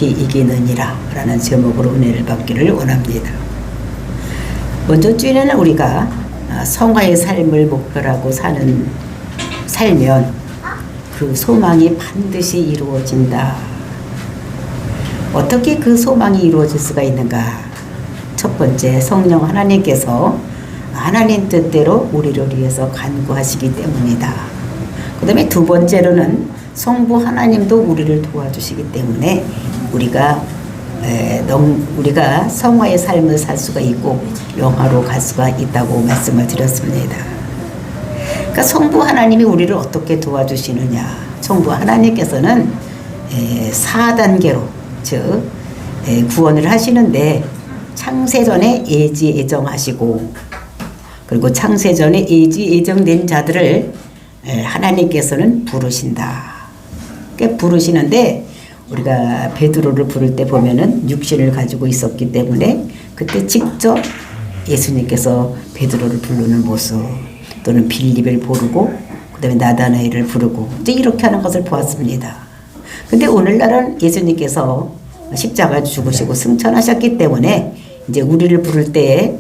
어떻게 이기느니라 라는 제목으로 은혜를 받기를 원합니다. 먼저 주일에는 우리가 성화의 삶을 목표라고 살면 그 소망이 반드시 이루어진다. 어떻게 그 소망이 이루어질 수가 있는가? 첫 번째, 성령 하나님께서 하나님 뜻대로 우리를 위해서 간구하시기 때문이다. 그 다음에 두 번째로는 성부 하나님도 우리를 도와주시기 때문에 우리가 성화의 삶을 살 수가 있고 영화로 갈 수가 있다고 말씀을 드렸습니다. 그러니까 성부 하나님이 우리를 어떻게 도와주시느냐? 성부 하나님께서는 4단계로 즉 구원을 하시는데 창세전에 예지예정하시고 그리고 창세전에 예지예정된 자들을 하나님께서는 부르신다. 그러니까 부르시는데 우리가 베드로를 부를 때 보면은 육신을 가지고 있었기 때문에 그때 직접 예수님께서 베드로를 부르는 모습 또는 빌립을 부르고 그다음에 나다나엘을 부르고 이제 이렇게 하는 것을 보았습니다. 근데 오늘날은 예수님께서 십자가 죽으시고 승천하셨기 때문에 이제 우리를 부를 때에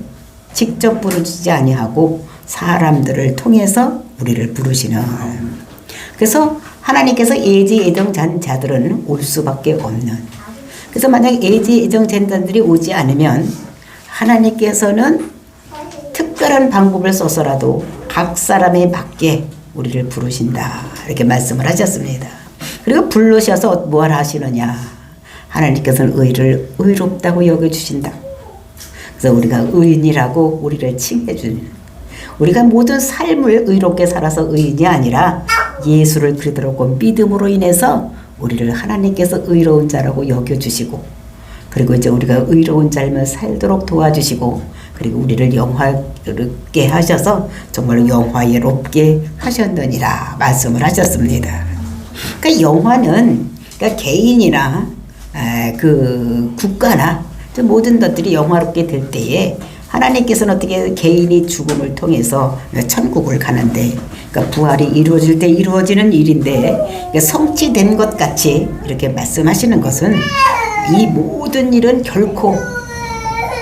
직접 부르지 아니하고 사람들을 통해서 우리를 부르시는. 그래서 하나님께서 예지예정된 자들은 올 수밖에 없는. 그래서 만약 예지예정된 자들이 오지 않으면 하나님께서는 특별한 방법을 써서라도 각 사람에 맞게 우리를 부르신다. 이렇게 말씀을 하셨습니다. 그리고 부르셔서 뭘 하시느냐. 하나님께서는 의를 의롭다고 여겨주신다. 그래서 우리가 의인이라고 우리를 칭해주는, 우리가 모든 삶을 의롭게 살아서 의인이 아니라 예수를 그리스도로 믿음으로 인해서 우리를 하나님께서 의로운 자라고 여겨주시고 그리고 이제 우리가 의로운 삶을 살도록 도와주시고 그리고 우리를 영화롭게 하셔서 정말로 영화롭게 하셨느니라 말씀을 하셨습니다. 그러니까 영화는 그러니까 개인이나 그 국가나 모든 것들이 영화롭게 될 때에 하나님께서는 어떻게 개인이 죽음을 통해서 천국을 가는데 그러니까 부활이 이루어질 때 이루어지는 일인데 그러니까 성취된 것 같이 이렇게 말씀하시는 것은 이 모든 일은 결코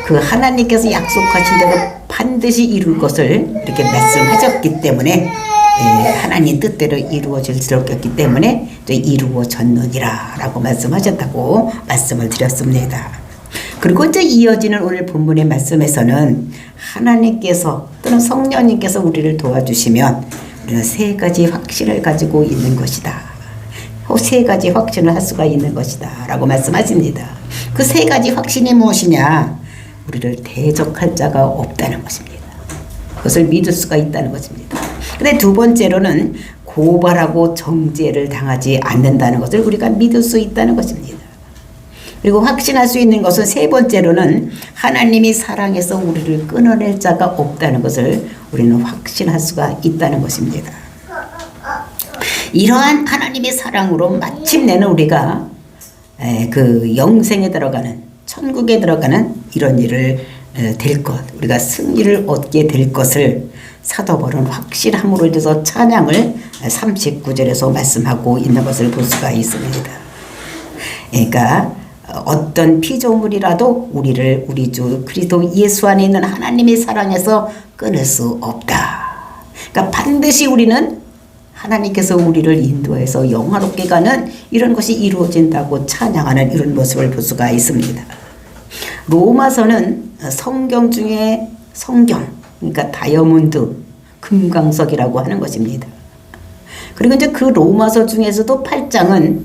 그 하나님께서 약속하신 대로 반드시 이룰 것을 이렇게 말씀하셨기 때문에 하나님 뜻대로 이루어질 수 없기 때문에 이루어졌느니라 라고 말씀하셨다고 말씀을 드렸습니다. 그리고 이제 이어지는 오늘 본문의 말씀에서는 하나님께서 또는 성령님께서 우리를 도와주시면 우리는 세 가지 확신을 가지고 있는 것이다. 세 가지 확신을 할 수가 있는 것이다 라고 말씀하십니다. 그 세 가지 확신이 무엇이냐? 우리를 대적할 자가 없다는 것입니다. 그것을 믿을 수가 있다는 것입니다. 근데 두 번째로는 고발하고 정죄를 당하지 않는다는 것을 우리가 믿을 수 있다는 것입니다. 그리고 확신할 수 있는 것은 세 번째로는 하나님이 사랑해서 우리를 끊어낼 자가 없다는 것을 우리는 확신할 수가 있다는 것입니다. 이러한 하나님의 사랑으로 마침내는 우리가 그 영생에 들어가는 천국에 들어가는 이런 일을 될 것, 우리가 승리를 얻게 될 것을 사도 바울은 확실함으로 인해서 찬양을 39절에서 말씀하고 있는 것을 볼 수가 있습니다. 그러니까 어떤 피조물이라도 우리를 우리 주 그리스도 예수 안에 있는 하나님의 사랑에서 끊을 수 없다. 그러니까 반드시 우리는 하나님께서 우리를 인도해서 영화롭게 가는 이런 것이 이루어진다고 찬양하는 이런 모습을 볼 수가 있습니다. 로마서는 성경 중에 성경, 그러니까 다이아몬드, 금강석이라고 하는 것입니다. 그리고 이제 그 로마서 중에서도 8장은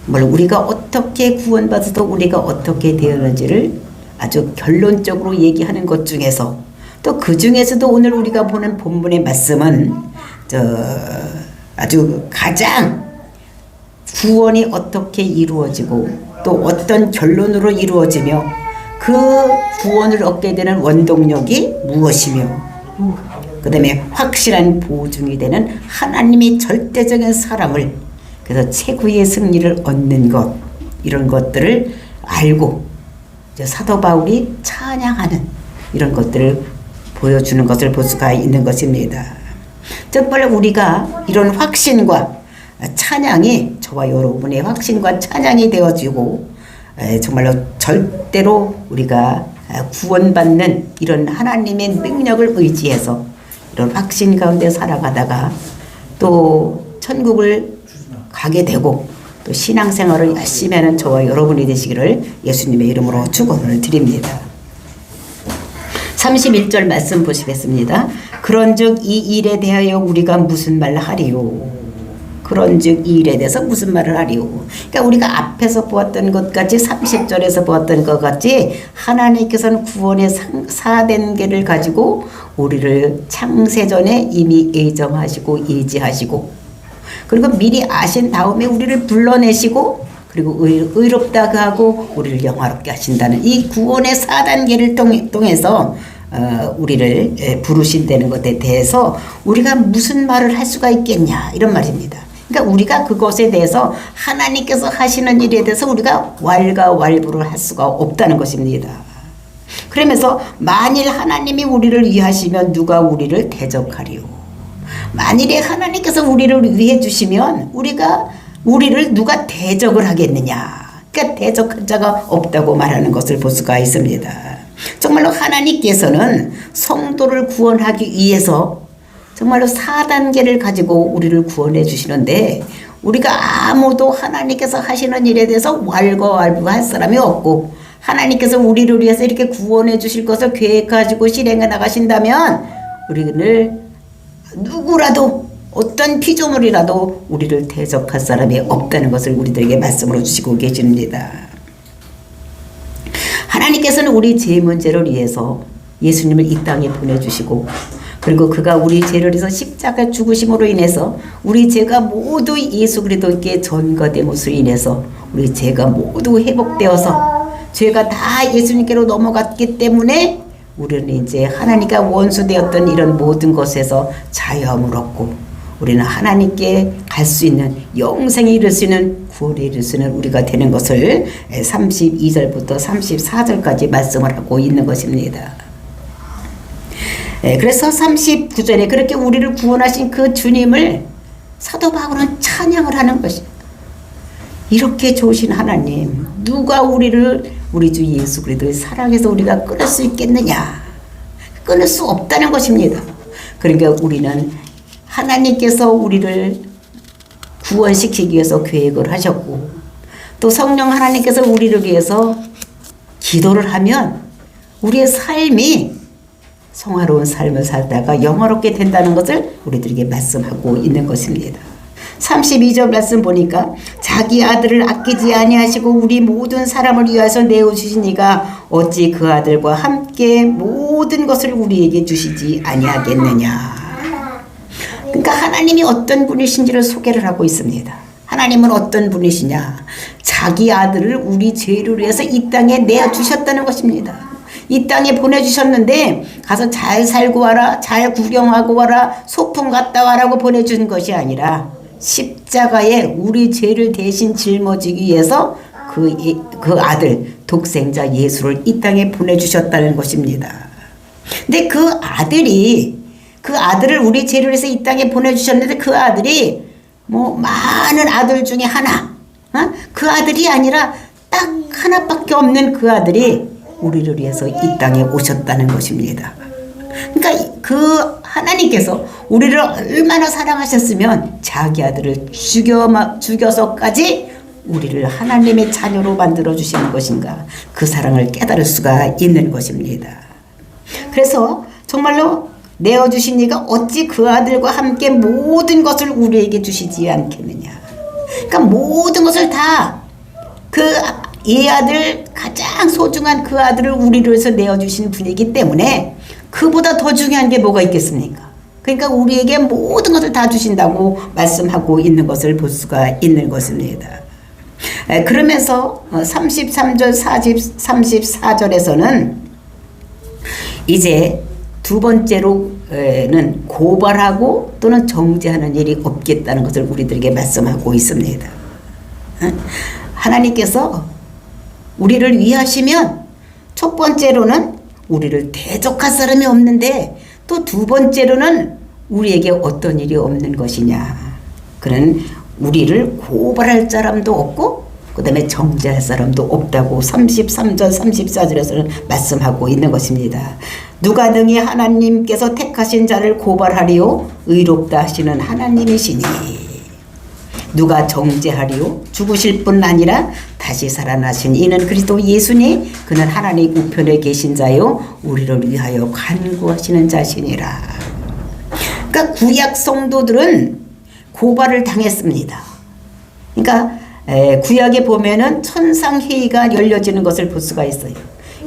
우리가 어떻게 구원받아서 우리가 어떻게 되었는지를 아주 결론적으로 얘기하는 것 중에서 또 그 중에서도 오늘 우리가 보는 본문의 말씀은 아주 가장 구원이 어떻게 이루어지고 또 어떤 결론으로 이루어지며 그 구원을 얻게 되는 원동력이 무엇이며 그 다음에 확실한 보증이 되는 하나님의 절대적인 사랑을 그래서 최고의 승리를 얻는 것 이런 것들을 알고 사도 바울이 찬양하는 이런 것들을 보여주는 것을 볼 수가 있는 것입니다. 정말 우리가 이런 확신과 찬양이 저와 여러분의 확신과 찬양이 되어지고 정말로 절대로 우리가 구원받는 이런 하나님의 능력을 의지해서 이런 확신 가운데 살아가다가 또 천국을 가게 되고 또 신앙생활을 열심히 하는 저와 여러분이 되시기를 예수님의 이름으로 축원을 드립니다. 31절 말씀 보시겠습니다. 그런즉 이 일에 대하여 우리가 무슨 말을 하리요? 그런즉 이 일에 대해서 무슨 말을 하리요? 그러니까 우리가 앞에서 보았던 것 같이 30절에서 보았던 것 같이 하나님께서는 구원의 4단계를 가지고 우리를 창세전에 이미 예정하시고 예지하시고 그리고 미리 아신 다음에 우리를 불러내시고 그리고 의롭다고 하고 우리를 영화롭게 하신다는 이 구원의 4단계를 통해서 우리를 부르신다는 것에 대해서 우리가 무슨 말을 할 수가 있겠냐 이런 말입니다. 그러니까 우리가 그것에 대해서 하나님께서 하시는 일에 대해서 우리가 왈가왈부를 할 수가 없다는 것입니다. 그러면서 만일 하나님이 우리를 위하시면 누가 우리를 대적하리요? 만일에 하나님께서 우리를 위해 주시면 우리를 누가 대적을 하겠느냐? 그러니까 대적한 자가 없다고 말하는 것을 볼 수가 있습니다. 정말로 하나님께서는 성도를 구원하기 위해서 정말로 4단계를 가지고 우리를 구원해 주시는데 우리가 아무도 하나님께서 하시는 일에 대해서 왈가왈부할 사람이 없고 하나님께서 우리를 위해서 이렇게 구원해 주실 것을 계획하시고 실행해 나가신다면 우리를 누구라도 어떤 피조물이라도 우리를 대적할 사람이 없다는 것을 우리들에게 말씀으로 주시고 계십니다. 하나님께서는 우리 죄 문제를 위해서 예수님을 이 땅에 보내주시고 그리고 그가 우리 죄를 위해서 십자가 죽으심으로 인해서 우리 죄가 모두 예수 그리스도께 전가됨으로 인해서 우리 죄가 모두 회복되어서 죄가 다 예수님께로 넘어갔기 때문에 우리는 이제 하나님과 원수되었던 이런 모든 것에서 자유함을 얻고 우리는 하나님께 갈 수 있는 영생에 이를 수 있는 구원에 이를 수 있는 우리가 되는 것을 32절부터 34절까지 말씀을 하고 있는 것입니다. 그래서 39절에 그렇게 우리를 구원하신 그 주님을 사도 바울은 찬양을 하는 것입니다. 이렇게 좋으신 하나님 누가 우리 주 예수 그리스도의 사랑에서 우리가 끊을 수 있겠느냐? 끊을 수 없다는 것입니다. 그러니까 우리는 하나님께서 우리를 구원시키기 위해서 계획을 하셨고 또 성령 하나님께서 우리를 위해서 기도를 하면 우리의 삶이 성화로운 삶을 살다가 영화롭게 된다는 것을 우리들에게 말씀하고 있는 것입니다. 32절 말씀 보니까 자기 아들을 아끼지 아니하시고 우리 모든 사람을 위하여 내어주시니가 어찌 그 아들과 함께 모든 것을 우리에게 주시지 아니하겠느냐. 그러니까 하나님이 어떤 분이신지를 소개를 하고 있습니다. 하나님은 어떤 분이시냐. 자기 아들을 우리 죄를 위해서 이 땅에 내어주셨다는 것입니다. 이 땅에 보내주셨는데 가서 잘 살고 와라, 잘 구경하고 와라, 소풍 갔다 와라고 보내준 것이 아니라 십자가에 우리 죄를 대신 짊어지기 위해서 그 아들 독생자 예수를 이 땅에 보내주셨다는 것입니다. 근데 그 아들을 우리 죄를 위해서 이 땅에 보내주셨는데 그 아들이 뭐 많은 아들 중에 하나, 그 아들이 아니라 딱 하나밖에 없는 그 아들이 우리를 위해서 이 땅에 오셨다는 것입니다. 그러니까 그 하나님께서 우리를 얼마나 사랑하셨으면 자기 아들을 죽여서까지 우리를 하나님의 자녀로 만들어 주시는 것인가, 그 사랑을 깨달을 수가 있는 것입니다. 그래서 정말로 내어주신 이가 어찌 그 아들과 함께 모든 것을 우리에게 주시지 않겠느냐. 그러니까 모든 것을 다 이 아들, 가장 소중한 그 아들을 우리를 위해서 내어주신 분이기 때문에 그보다 더 중요한 게 뭐가 있겠습니까? 그러니까 우리에게 모든 것을 다 주신다고 말씀하고 있는 것을 볼 수가 있는 것입니다. 그러면서 33절, 34절에서는 이제 두 번째로는 고발하고 또는 정죄하는 일이 없겠다는 것을 우리들에게 말씀하고 있습니다. 하나님께서 우리를 위하시면 첫 번째로는 우리를 대적할 사람이 없는데 또 두 번째로는 우리에게 어떤 일이 없는 것이냐. 그는 우리를 고발할 사람도 없고 그 다음에 정죄할 사람도 없다고 33절 34절에서는 말씀하고 있는 것입니다. 누가 능히 하나님께서 택하신 자를 고발하리요 의롭다 하시는 하나님이시니 누가 정죄하리요 죽으실 뿐 아니라 다시 살아나신 이는 그리스도 예수니 그는 하나님 우편에 계신 자요 우리를 위하여 간구하시는 자시니라. 그러니까 구약 성도들은 고발을 당했습니다. 그러니까 구약에 보면은 천상회의가 열려지는 것을 볼 수가 있어요.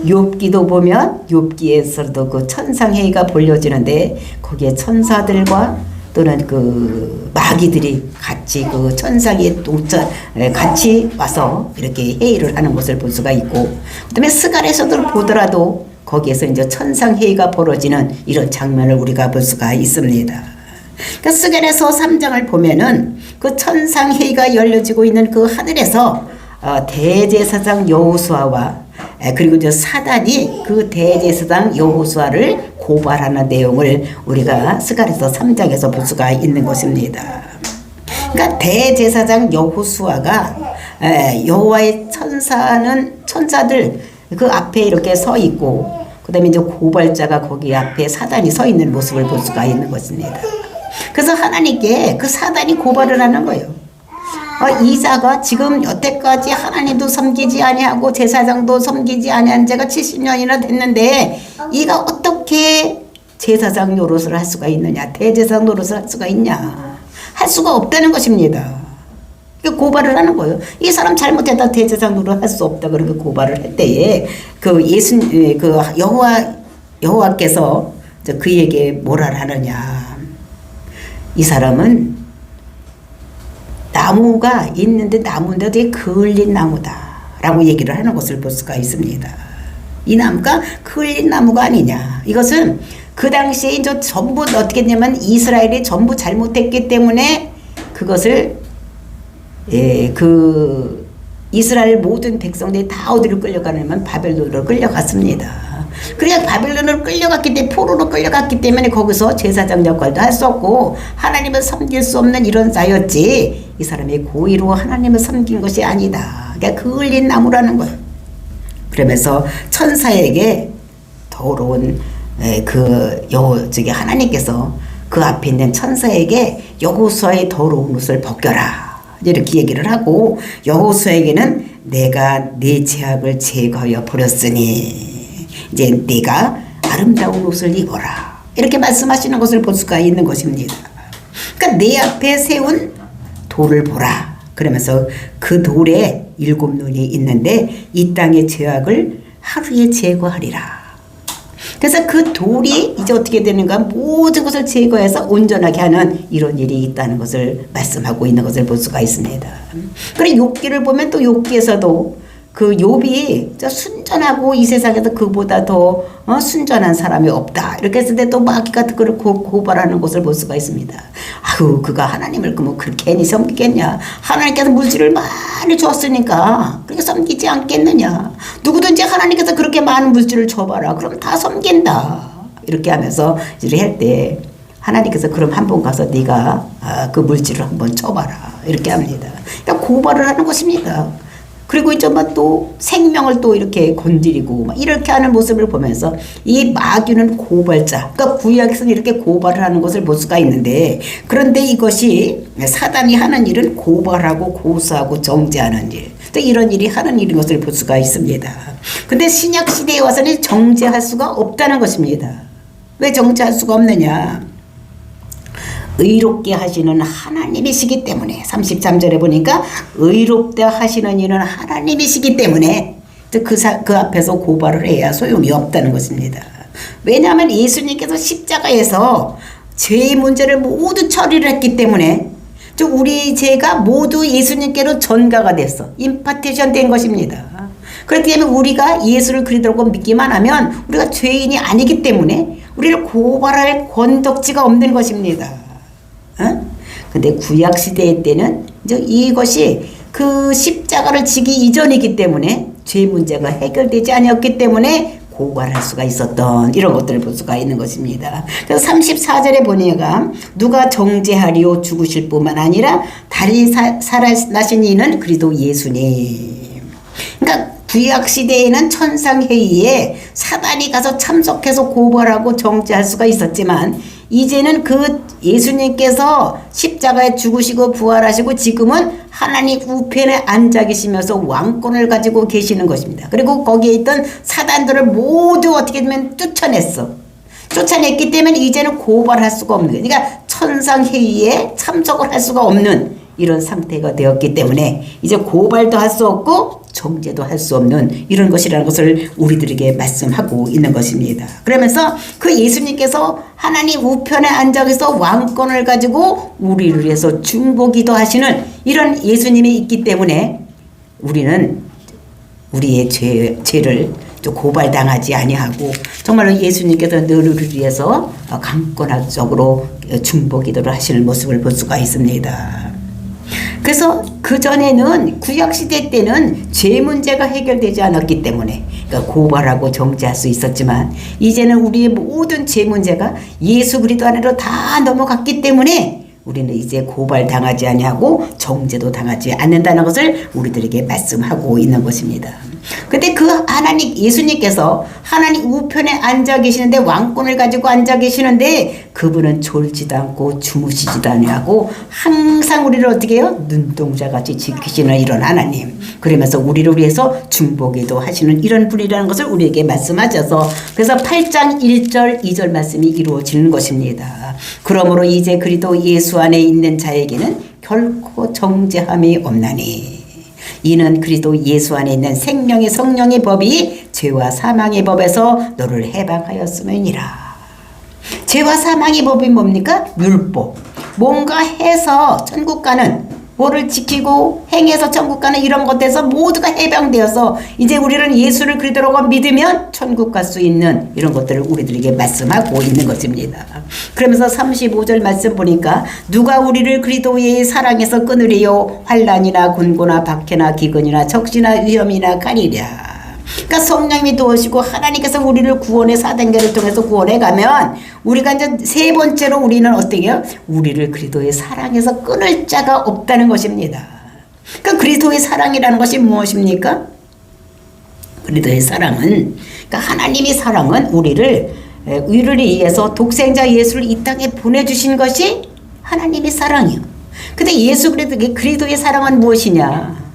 욥기도 보면 욥기에서도 그 천상회의가 벌려지는데 거기에 천사들과 또는 그 마귀들이 같이 그 천상의 동천 같이 와서 이렇게 회의를 하는 것을 볼 수가 있고 그다음에 스갈에서도 보더라도 거기에서 이제 천상회의가 벌어지는 이런 장면을 우리가 볼 수가 있습니다. 그러니까 스갈에서 3장을 보면은 그 천상회의가 열려지고 있는 그 하늘에서 대제사장 여호수아와 그리고 이제 사단이 그 대제사장 여호수아를 고발하는 내용을 우리가 스갈에서 3장에서 볼 수가 있는 것입니다. 그러니까 대제사장 여호수아가 여호와의 천사들 그 앞에 이렇게 서 있고 그다음에 이제 고발자가 거기 앞에 사단이 서 있는 모습을 볼 수가 있는 것입니다. 그래서 하나님께 그 사단이 고발을 하는 거예요. 이 자가 지금 여태까지 하나님도 섬기지 아니하고 제사장도 섬기지 아니한 지가 70년이나 됐는데 이가 어떻게 제사장 노릇을 할 수가 있느냐 대제사장 노릇을 할 수가 있냐 할 수가 없다는 것입니다. 고발을 하는 거예요. 이 사람 잘못했다 대제사장 노릇 할 수 없다 그렇게 고발을 할 때에 그 여호와께서 그에게 뭐라 하느냐 이 사람은 나무가 있는데 나무인데 되게 그을린 나무다라고 얘기를 하는 것을 볼 수가 있습니다. 이 나무가 그을린 나무가 아니냐. 이것은 그 당시에 이제 전부 어떻게 했냐면 이스라엘이 전부 잘못했기 때문에 그것을 그 이스라엘 모든 백성들이 다 어디로 끌려가냐면 바벨론으로 끌려갔습니다. 그래야 바벨론으로 끌려갔기 때문에 포로로 끌려갔기 때문에 거기서 제사장 역할도 할 수 없고 하나님을 섬길 수 없는 이런 자였지 이 사람이 고의로 하나님을 섬긴 것이 아니다. 그러니까 그을린 나무라는 거예요. 그러면서 천사에게 더러운 하나님께서 그 앞에 있는 천사에게 여호수아의 더러운 옷을 벗겨라 이렇게 얘기를 하고 여호수아에게는 내가 네 죄악을 제거하여 버렸으니 이제 네가 아름다운 옷을 입어라 이렇게 말씀하시는 것을 볼 수가 있는 것입니다. 그러니까 내 앞에 세운 돌을 보라 그러면서 그 돌에 7눈이 있는데 이 땅의 죄악을 하루에 제거하리라. 그래서 그 돌이 이제 어떻게 되는가 모든 것을 제거해서 온전하게 하는 이런 일이 있다는 것을 말씀하고 있는 것을 볼 수가 있습니다. 그리고 욥기를 보면 또 욥기에서도 그 욥이 순전하고 이 세상에서 그보다 더 순전한 사람이 없다 이렇게 했을 때 또 마귀가 그를 고발하는 것을 볼 수가 있습니다. 아유 그가 하나님을 뭐 그렇게 괜히 섬기겠냐 하나님께서 물질을 많이 줬으니까 그렇게 섬기지 않겠느냐 누구든지 하나님께서 그렇게 많은 물질을 줘봐라 그럼 다 섬긴다 이렇게 하면서 이렇게 할 때 하나님께서 그럼 한번 가서 네가 그 물질을 한번 줘봐라 이렇게 합니다. 그러니까 고발을 하는 것입니다. 그리고 이제 막 또 생명을 또 이렇게 건드리고 막 이렇게 하는 모습을 보면서 이 마귀는 고발자, 그러니까 구약에서는 이렇게 고발을 하는 것을 볼 수가 있는데 그런데 이것이 사단이 하는 일은 고발하고 고소하고 정죄하는 일, 또 이런 일이 하는 일인 것을 볼 수가 있습니다. 근데 신약 시대에 와서는 정죄할 수가 없다는 것입니다. 왜 정죄할 수가 없느냐? 의롭게 하시는 하나님이시기 때문에 33절에 보니까 의롭게 하시는 이는 하나님이시기 때문에 그 앞에서 고발을 해야 소용이 없다는 것입니다. 왜냐하면 예수님께서 십자가에서 죄의 문제를 모두 처리를 했기 때문에 우리 죄가 모두 예수님께로 전가가 됐어. 임파테이션 된 것입니다. 그렇기 때문에 우리가 예수를 그리스도로 믿기만 하면 우리가 죄인이 아니기 때문에 우리를 고발할 권덕지가 없는 것입니다. 근데 구약 시대 때는 이제 이것이 그 십자가를 지기 이전이기 때문에 죄 문제가 해결되지 않았기 때문에 고발할 수가 있었던 이런 것들을 볼 수가 있는 것입니다. 그래서 34절에 보니까 누가 정죄하리요 죽으실 뿐만 아니라 다리 살아나신 이는 그리스도 예수님. 그러니까 구약 시대에는 천상회의에 사단이 가서 참석해서 고발하고 정죄할 수가 있었지만 이제는 그 예수님께서 십자가에 죽으시고 부활하시고 지금은 하나님 우편에 앉아 계시면서 왕권을 가지고 계시는 것입니다. 그리고 거기에 있던 사단들을 모두 어떻게 되면 쫓아냈기 때문에 이제는 고발할 수가 없는 거예요. 그러니까 천상회의에 참석을 할 수가 없는 이런 상태가 되었기 때문에 이제 고발도 할 수 없고 정죄도 할 수 없는 이런 것이라는 것을 우리들에게 말씀하고 있는 것입니다. 그러면서 그 예수님께서 하나님 우편에 앉아서 왕권을 가지고 우리를 위해서 중보기도 하시는 이런 예수님이 있기 때문에 우리는 우리의 죄를 고발당하지 아니하고 정말로 예수님께서 늘 우리를 위해서 강권적으로 중보기도를 하시는 모습을 볼 수가 있습니다. 그래서 그전에는 구약시대 때는 죄 문제가 해결되지 않았기 때문에 그러니까 고발하고 정죄할 수 있었지만 이제는 우리의 모든 죄 문제가 예수 그리스도 안으로 다 넘어갔기 때문에 우리는 이제 고발당하지 아니하고 정죄도 당하지 않는다는 것을 우리들에게 말씀하고 있는 것입니다. 근데 그 하나님 예수님께서 하나님 우편에 앉아 계시는데 왕권을 가지고 앉아 계시는데 그분은 졸지도 않고 주무시지도 아니하고 항상 우리를 어떻게 해요? 눈동자같이 지키시는 이런 하나님. 그러면서 우리를 위해서 중보기도 하시는 이런 분이라는 것을 우리에게 말씀하셔서 그래서 8장 1절 2절 말씀이 이루어지는 것입니다. 그러므로 이제 그리스도 예수 안에 있는 자에게는 결코 정죄함이 없나니 이는 그리스도 예수 안에 있는 생명의 성령의 법이 죄와 사망의 법에서 너를 해방하였음이니라. 죄와 사망의 법이 뭡니까? 율법. 뭔가 해서 천국 가는 뭐를 지키고 행해서 천국 가는 이런 것에서 모두가 해방되어서 이제 우리는 예수를 그리스도로 믿으면 천국 갈 수 있는 이런 것들을 우리들에게 말씀하고 있는 것입니다. 그러면서 35절 말씀 보니까 누가 우리를 그리스도의 사랑에서 끊으리요 환난이나 곤고나 박해나 기근이나 적시나 위험이나 가리랴. 그러니까 성령님이 도우시고 하나님께서 우리를 구원의 사단계를 통해서 구원해 가면 우리가 이제 세 번째로 우리는 어떻게 해요? 우리를 그리스도의 사랑에서 끊을 자가 없다는 것입니다. 그러니까 그리스도의 사랑이라는 것이 무엇입니까? 그리스도의 사랑은 그러니까 하나님의 사랑은 우리를 위해서 독생자 예수를 이 땅에 보내주신 것이 하나님의 사랑이요. 근데 예수 그리스도의 사랑은 무엇이냐?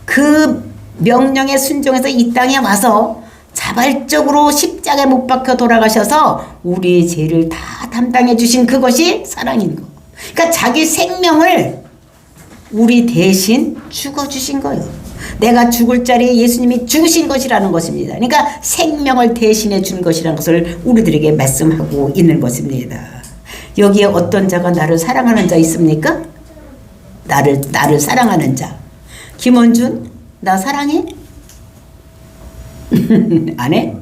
그 명령에 순종해서 이 땅에 와서 자발적으로 십자가에 못 박혀 돌아가셔서 우리의 죄를 다 담당해 주신 그것이 사랑인 거. 그러니까 자기 생명을 우리 대신 죽어주신 거예요. 내가 죽을 자리에 예수님이 죽으신 것이라는 것입니다. 그러니까 생명을 대신해 준 것이라는 것을 우리들에게 말씀하고 있는 것입니다. 여기에 어떤 자가 나를 사랑하는 자 있습니까? 나를 사랑하는 자. 김원준 나 사랑해? 안 해?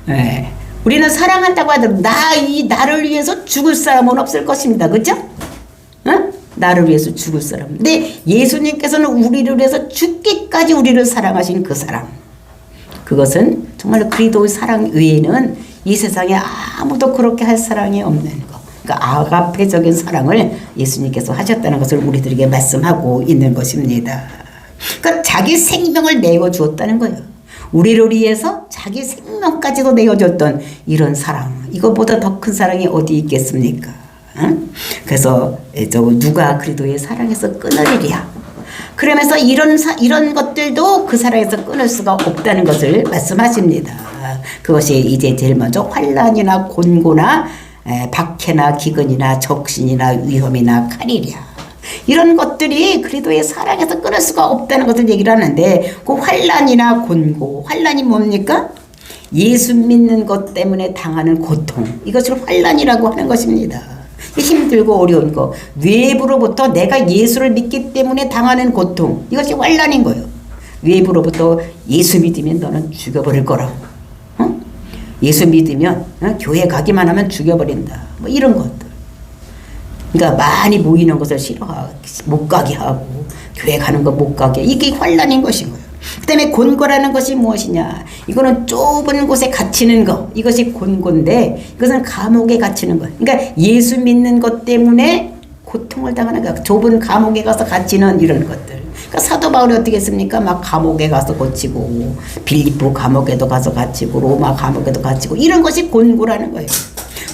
네. 우리는 사랑한다고 하더라도 나를 위해서 죽을 사람은 없을 것입니다. 그렇죠? 응? 나를 위해서 죽을 사람. 근데 예수님께서는 우리를 위해서 죽기까지 우리를 사랑하신 그 사랑. 그것은 정말 그리스도의 사랑 외에는 이 세상에 아무도 그렇게 할 사랑이 없는 거. 그러니까 아가페적인 사랑을 예수님께서 하셨다는 것을 우리들에게 말씀하고 있는 것입니다. 그러니까 자기 생명을 내어주었다는 거예요. 우리를 위해서 자기 생명까지도 내어줬던 이런 사랑. 이것보다 더 큰 사랑이 어디 있겠습니까? 응? 그래서 누가 그리스도의 사랑에서 끊으리랴. 그러면서 이런 것들도 그 사랑에서 끊을 수가 없다는 것을 말씀하십니다. 그것이 이제 제일 먼저 환난이나 곤고나 박해나 기근이나 적신이나 위험이나 칼이랴. 이런 것들이 그리스도의 사랑에서 끊을 수가 없다는 것을 얘기를 하는데 그 환난이나 곤고, 환난이 뭡니까? 예수 믿는 것 때문에 당하는 고통, 이것을 환난이라고 하는 것입니다. 힘들고 어려운 거, 외부로부터 내가 예수를 믿기 때문에 당하는 고통, 이것이 환난인 거예요. 외부로부터 예수 믿으면 너는 죽여버릴 거라고. 어? 예수 믿으면 교회 가기만 하면 죽여버린다. 뭐 이런 것들. 그러니까 많이 모이는 것을 싫어하고 못 가게 하고 교회 가는 거 못 가게, 이게 환난인 것인 거예요. 그 다음에 곤고라는 것이 무엇이냐? 이거는 좁은 곳에 갇히는 거. 이것이 곤고인데 이것은 감옥에 갇히는 거. 그러니까 예수 믿는 것 때문에 고통을 당하는 거. 좁은 감옥에 가서 갇히는 이런 것들. 그러니까 사도 바울이 어떻게 했습니까? 막 감옥에 가서 갇히고 빌립보 감옥에도 가서 갇히고 로마 감옥에도 갇히고 이런 것이 곤고라는 거예요.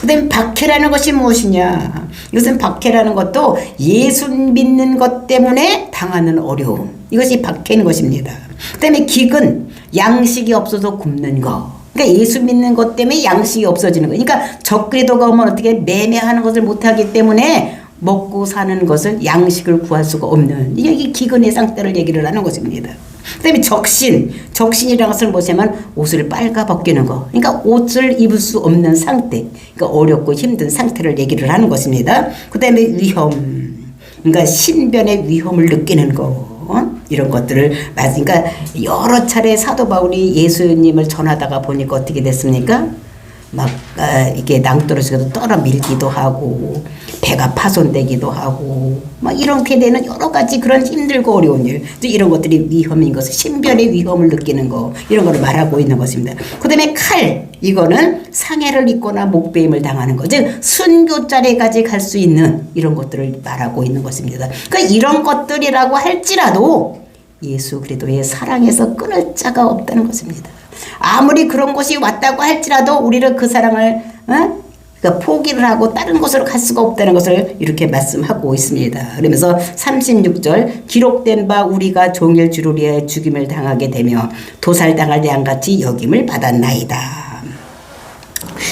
그 다음에 박해라는 것이 무엇이냐? 이것은 박해라는 것도 예수 믿는 것 때문에 당하는 어려움. 이것이 박해인 것입니다. 그 다음에 기근, 양식이 없어서 굶는 거. 그러니까 예수 믿는 것 때문에 양식이 없어지는 거. 그러니까 적그리도가 오면 어떻게 매매하는 것을 못하기 때문에 먹고 사는 것을 양식을 구할 수가 없는 이게 기근의 상태를 얘기를 하는 것입니다. 그 다음에 적신이라는 것을 보시면 옷을 빨가 벗기는 거. 그러니까 옷을 입을 수 없는 상태. 그러니까 어렵고 힘든 상태를 얘기를 하는 것입니다. 그 다음에 위험. 그러니까 신변의 위험을 느끼는 거. 이런 것들을 그러니까 여러 차례 사도 바울이 예수님을 전하다가 보니까 어떻게 됐습니까? 막 이게 낭떠러지가 떨어밀기도 하고 배가 파손되기도 하고 막 이렇게 되는 여러 가지 그런 힘들고 어려운 일 이런 것들이 위험인 것을 신변의 위험을 느끼는 거 이런 거를 말하고 있는 것입니다. 그 다음에 칼 이거는 상해를 입거나 목베임을 당하는 것 즉 순교자리까지 갈 수 있는 이런 것들을 말하고 있는 것입니다. 그러니까 이런 것들이라고 할지라도 예수 그리스도의 사랑에서 끊을 자가 없다는 것입니다. 아무리 그런 것이 왔다고 할지라도 우리를 그 사랑을 그러니까 포기를 하고 다른 곳으로 갈 수가 없다는 것을 이렇게 말씀하고 있습니다. 그러면서 36절 기록된 바 우리가 종일 주를 위해 죽임을 당하게 되며 도살당할 양같이 여김을 받았나이다.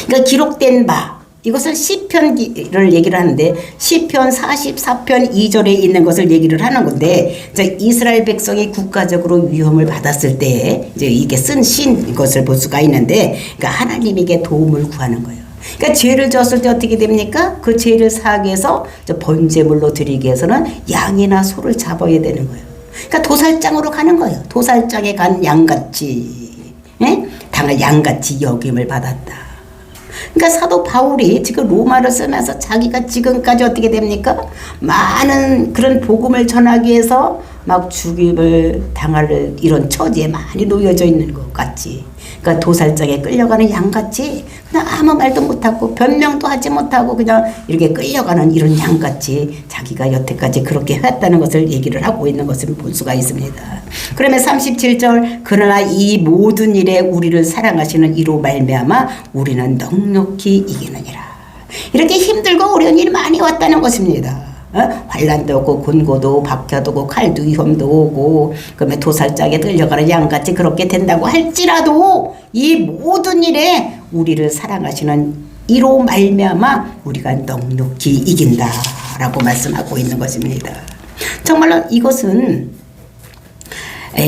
그러니까 기록된 바 이것을 시편을 얘기를 하는데 시편 44편 2절에 있는 것을 얘기를 하는 건데 이스라엘 백성이 국가적으로 위험을 받았을 때 이제 이게 쓴 신 것을 볼 수가 있는데 그러니까 하나님에게 도움을 구하는 거예요. 그러니까 죄를 졌을 때 어떻게 됩니까? 그 죄를 사하기 위해서 번제물로 드리기 위해서는 양이나 소를 잡아야 되는 거예요. 그러니까 도살장으로 가는 거예요. 도살장에 간 양같이 당할 양같이 여김을 받았다. 그러니까 사도 바울이 지금 로마를 쓰면서 자기가 지금까지 어떻게 됩니까? 많은 그런 복음을 전하기 위해서 막 죽임을 당할 이런 처지에 많이 놓여져 있는 것 같지. 그러니까 도살장에 끌려가는 양같이 그냥 아무 말도 못하고 변명도 하지 못하고 그냥 이렇게 끌려가는 이런 양같이 자기가 여태까지 그렇게 해왔다는 것을 얘기를 하고 있는 것을 볼 수가 있습니다. 그러면 37절 그러나 이 모든 일에 우리를 사랑하시는 이로 말미암아 우리는 넉넉히 이기느니라. 이렇게 힘들고 어려운 일이 많이 왔다는 것입니다. 환난도 오고 곤고도 박혀도 오고 칼도 위험도 오고 그러면 도살장에 끌려가는 양같이 그렇게 된다고 할지라도 이 모든 일에 우리를 사랑하시는 이로 말미암아 우리가 넉넉히 이긴다라고 말씀하고 있는 것입니다. 정말로 이것은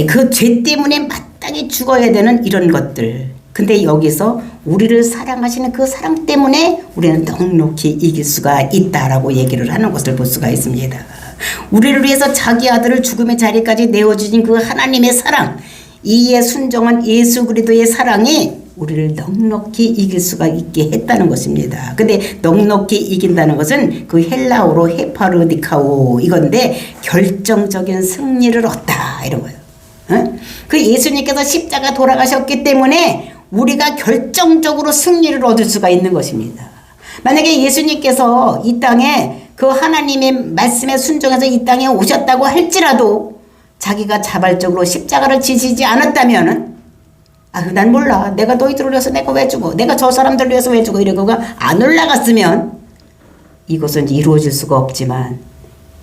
그 죄 때문에 마땅히 죽어야 되는 이런 것들 근데 여기서 우리를 사랑하시는 그 사랑 때문에 우리는 넉넉히 이길 수가 있다라고 얘기를 하는 것을 볼 수가 있습니다. 우리를 위해서 자기 아들을 죽음의 자리까지 내어주신 그 하나님의 사랑, 이에 순종한 예수 그리스도의 사랑이 우리를 넉넉히 이길 수가 있게 했다는 것입니다. 근데 넉넉히 이긴다는 것은 그 헬라어로 헤파르디카오 이건데 결정적인 승리를 얻다 이런 거예요. 그 예수님께서 십자가 돌아가셨기 때문에 우리가 결정적으로 승리를 얻을 수가 있는 것입니다. 만약에 예수님께서 이 땅에 그 하나님의 말씀에 순종해서 이 땅에 오셨다고 할지라도 자기가 자발적으로 십자가를 지시지 않았다면은 난 몰라. 내가 너희들을 위해서 내가 왜 주고 내가 저 사람들을 위해서 왜 주고 이러고가 안 올라갔으면 이것은 이루어질 수가 없지만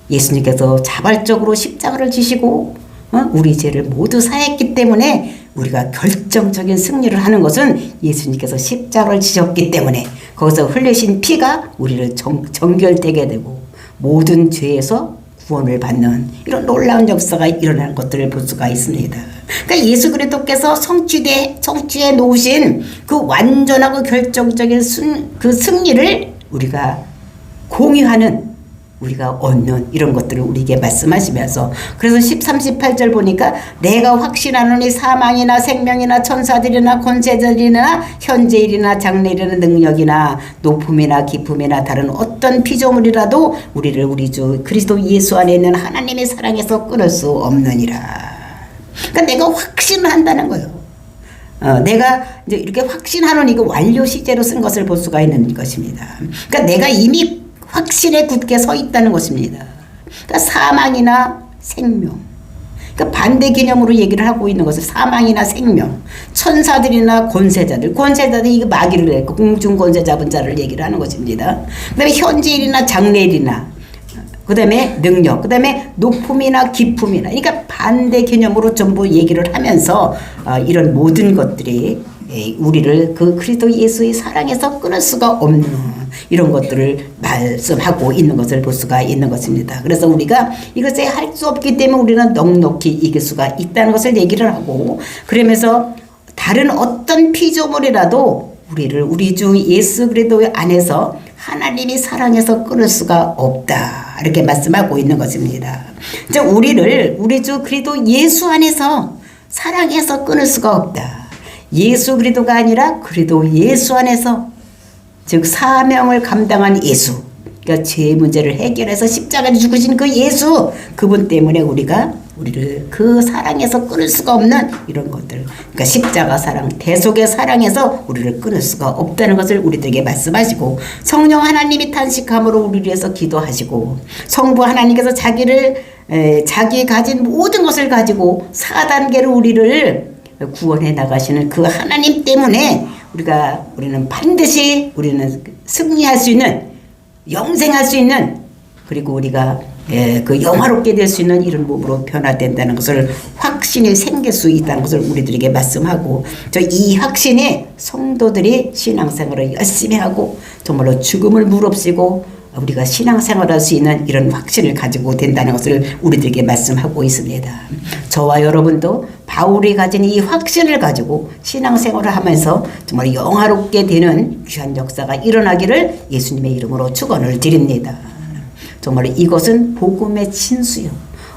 예수님께서 자발적으로 십자가를 지시고 우리 죄를 모두 사했기 때문에 우리가 결정적인 승리를 하는 것은 예수님께서 십자가를 지셨기 때문에 거기서 흘리신 피가 우리를 정결되게 되고 모든 죄에서 구원을 받는 이런 놀라운 역사가 일어나는 것들을 볼 수가 있습니다. 그러니까 예수 그리스도께서 성취해 놓으신 그 완전하고 결정적인 그 승리를 우리가 공유하는 우리가 얻는 이런 것들을 우리에게 말씀하시면서 그래서 13, 18절 보니까 내가 확신하노니 사망이나 생명이나 천사들이나 권세자들이나 현재일이나 장래일이나 능력이나 높음이나 깊음이나 다른 어떤 피조물이라도 우리를 우리 주 그리스도 예수 안에 있는 하나님의 사랑에서 끊을 수 없느니라. 그러니까 내가 확신을 한다는 거예요. 내가 이제 이렇게 확신하는 이거 완료 시제로 쓴 것을 볼 수가 있는 것입니다. 그러니까 내가 이미 확신에 굳게 서 있다는 것입니다. 그러니까 사망이나 생명. 그러니까 반대 개념으로 얘기를 하고 있는 것은 사망이나 생명, 천사들이나 권세자들이 이거 마귀를 했고 공중 권세 잡은 자를 얘기를 하는 것입니다. 그다음에 현재일이나 장래일이나, 그다음에 능력, 그다음에 높음이나 기품이나, 그러니까 반대 개념으로 전부 얘기를 하면서 이런 모든 것들이 우리를 그 그리스도 예수의 사랑에서 끊을 수가 없는 이런 것들을 말씀하고 있는 것을 볼 수가 있는 것입니다. 그래서 우리가 이것에 할 수 없기 때문에 우리는 넉넉히 이길 수가 있다는 것을 얘기를 하고, 그러면서 다른 어떤 피조물이라도 우리 주 예수 그리스도 안에서 하나님이 사랑해서 끊을 수가 없다, 이렇게 말씀하고 있는 것입니다. 이제 우리 주 그리스도 예수 안에서 사랑해서 끊을 수가 없다. 예수 그리스도가 아니라 그리스도 예수 안에서, 즉 사명을 감당한 예수, 그러니까 죄 문제를 해결해서 십자가에 죽으신 그 예수, 그분 때문에 우리를 그 사랑에서 끊을 수가 없는 이런 것들, 그러니까 십자가 사랑, 대속의 사랑에서 우리를 끊을 수가 없다는 것을 우리들에게 말씀하시고, 성령 하나님이 탄식함으로 우리를 위해서 기도하시고, 성부 하나님께서 자기 가진 모든 것을 가지고 4단계로 우리를 구원해 나가시는 그 하나님 때문에 우리는 반드시 승리할 수 있는, 영생할 수 있는, 그리고 우리가 그 영화롭게 될 수 있는 이런 몸으로 변화된다는 것을, 확신이 생길 수 있다는 것을 우리들에게 말씀하고, 이 확신에 성도들이 신앙생활을 열심히 하고 정말로 죽음을 무릅쓰고 우리가 신앙생활할 수 있는 이런 확신을 가지고 된다는 것을 우리들에게 말씀하고 있습니다. 저와 여러분도 바울이 가진 이 확신을 가지고 신앙생활을 하면서 정말 영화롭게 되는 귀한 역사가 일어나기를 예수님의 이름으로 축원을 드립니다. 정말 이것은 복음의 진수요.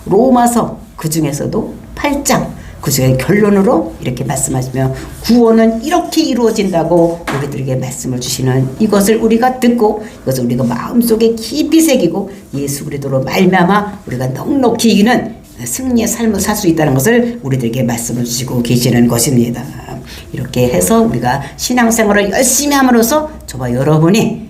로마서 그 중에서도 8장 그 중에 결론으로 이렇게 말씀하시며, 구원은 이렇게 이루어진다고 우리들에게 말씀을 주시는 이것을 우리가 듣고, 이것을 우리가 마음속에 깊이 새기고 예수 그리스도로 말미암아 우리가 넉넉히 이기는 승리의 삶을 살 수 있다는 것을 우리들에게 말씀을 주시고 계시는 것입니다. 이렇게 해서 우리가 신앙생활을 열심히 함으로써 저와 여러분이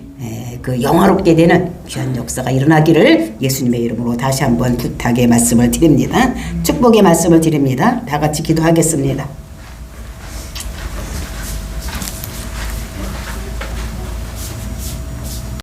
그 영화롭게 되는 귀한 역사가 일어나기를 예수님의 이름으로 다시 한번 부탁의 말씀을 드립니다. 축복의 말씀을 드립니다. 다 같이 기도하겠습니다.